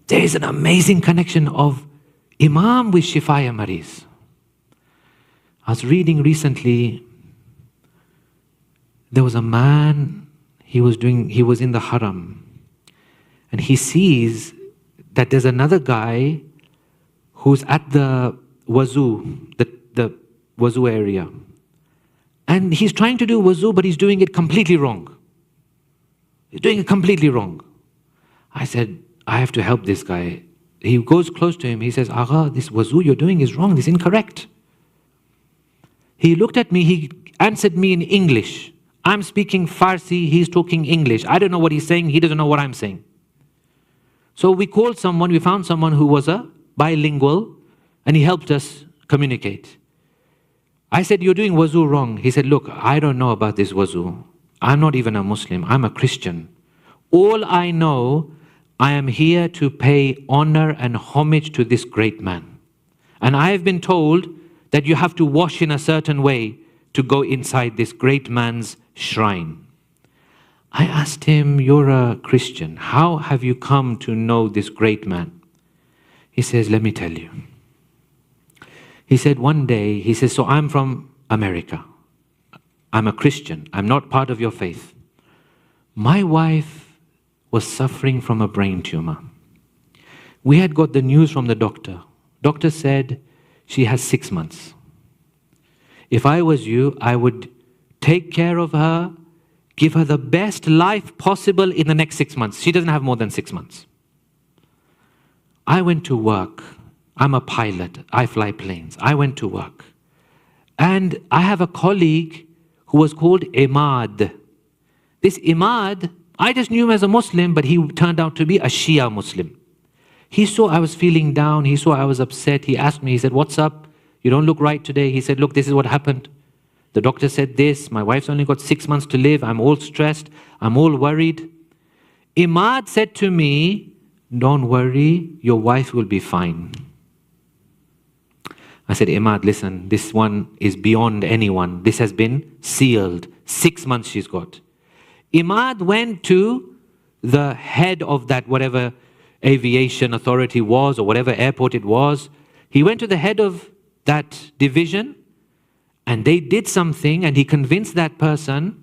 There is an amazing connection of Imam with Shifaya Maris. I was reading recently, there was a man, he was in the haram, and he sees that there's another guy who's at the wuzu, the wuzu area. And he's trying to do wuzu, but he's doing it completely wrong. He's doing it completely wrong. I said, I have to help this guy. He goes close to him. He says, Agha, this wuzu you're doing is wrong. This is incorrect. He looked at me. He answered me in English. I'm speaking Farsi. He's talking English. I don't know what he's saying. He doesn't know what I'm saying. So we found someone who was a bilingual, and he helped us communicate. I said, you're doing wuzu wrong. He said, look, I don't know about this wuzu. I'm not even a Muslim. I'm a Christian. All I know, I am here to pay honor and homage to this great man. And I have been told that you have to wash in a certain way to go inside this great man's shrine. I asked him, you're a Christian. How have you come to know this great man? He says, let me tell you. He said one day, he says, so I'm from America. I'm a Christian. I'm not part of your faith. My wife was suffering from a brain tumor. We had got the news from the doctor. Doctor said she has 6 months. If I was you, I would take care of her, give her the best life possible in the next 6 months. She doesn't have more than 6 months. I went to work. I'm a pilot. I fly planes. I went to work. And I have a colleague who was called Imad. This Imad, I just knew him as a Muslim, but he turned out to be a Shia Muslim. He saw I was feeling down. He saw I was upset. He asked me, he said, what's up? You don't look right today. He said, look, this is what happened. The doctor said this. My wife's only got 6 months to live. I'm all stressed. I'm all worried. Imad said to me, don't worry, your wife will be fine. I said, Imad, listen, this one is beyond anyone. This has been sealed. 6 months she's got. Imad went to the head of that whatever aviation authority was or whatever airport it was. He went to the head of that division and they did something and he convinced that person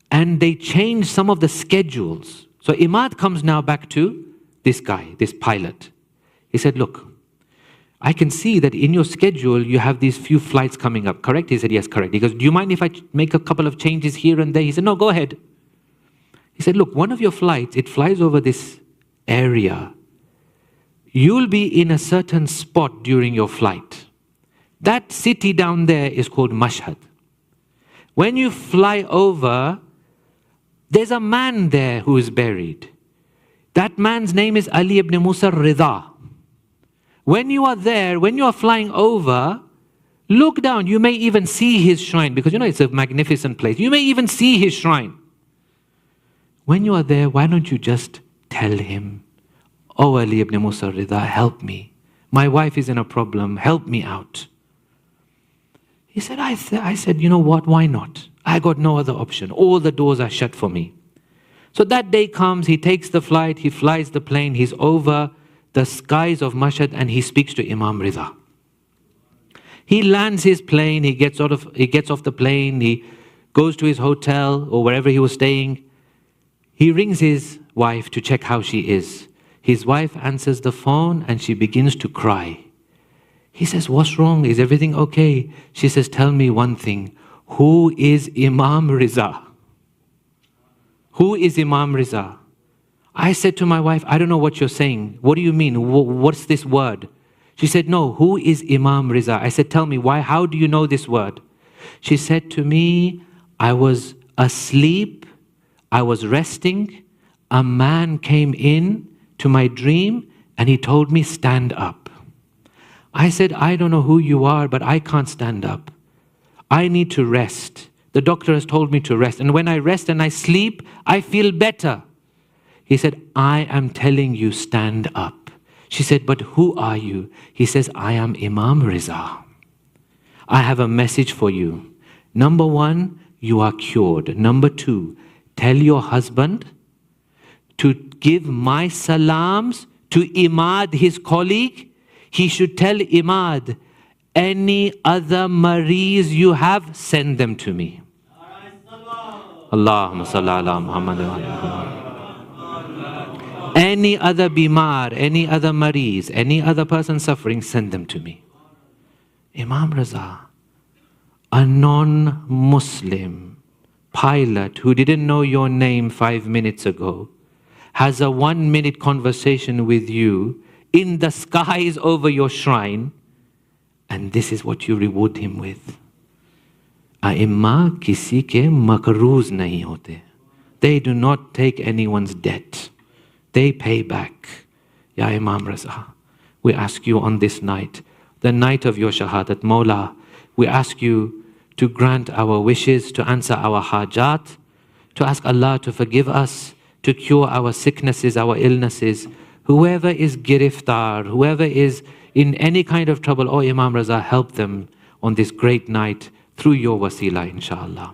and they changed some of the schedules. So Imad comes now back to this guy, this pilot. He said, look, I can see that in your schedule you have these few flights coming up, correct? He said, yes, correct. He goes, do you mind if I make a couple of changes here and there? He said, no, go ahead. He said, look, one of your flights, it flies over this area. You'll be in a certain spot during your flight. That city down there is called Mashhad. When you fly over, there's a man there who is buried. That man's name is Ali ibn Musa Reza. When you are there, when you are flying over, look down. You may even see his shrine because you know it's a magnificent place. You may even see his shrine. When you are there, why don't you just tell him, oh Ali ibn Musa Reza, help me. My wife is in a problem. Help me out. He said, I said, you know what? Why not? I got no other option. All the doors are shut for me. So that day comes, he takes the flight, he flies the plane, he's over the skies of Mashhad and he speaks to Imam Reza. He lands his plane, he gets off the plane, he goes to his hotel or wherever he was staying. He rings his wife to check how she is. His wife answers the phone and she begins to cry. He says, what's wrong? Is everything okay? She says, tell me one thing. Who is Imam Reza? Who is Imam Reza? I said to my wife, I don't know what you're saying. What do you mean? What's this word? She said, no, who is Imam Reza? I said, tell me, why? How do you know this word? She said to me, I was asleep, I was resting, a man came in to my dream and he told me, stand up. I said, I don't know who you are, but I can't stand up. I need to rest. The doctor has told me to rest. And when I rest and I sleep, I feel better. He said, I am telling you, stand up. She said, but who are you? He says, I am Imam Reza. I have a message for you. Number one, you are cured. Number two, tell your husband to give my salams to Imad, his colleague, he should tell Imad, any other marees you have, send them to me. Allahumma salli ala Muhammad wa ala Muhammad. Any other bimar, any other marees, any other person suffering, send them to me. Imam Reza, a non-Muslim pilot who didn't know your name 5 minutes ago, has a 1-minute conversation with you in the skies over your shrine, and this is what you reward him with. A'imma kisi ke makrooz nahi hote. They do not take anyone's debt. They pay back. Ya Imam Reza, we ask you on this night, the night of your shahadat, Mawla, we ask you to grant our wishes, to answer our hajat, to ask Allah to forgive us, to cure our sicknesses, our illnesses. Whoever is giriftar, whoever is in any kind of trouble, oh Imam Reza, help them on this great night through your wasila, inshallah.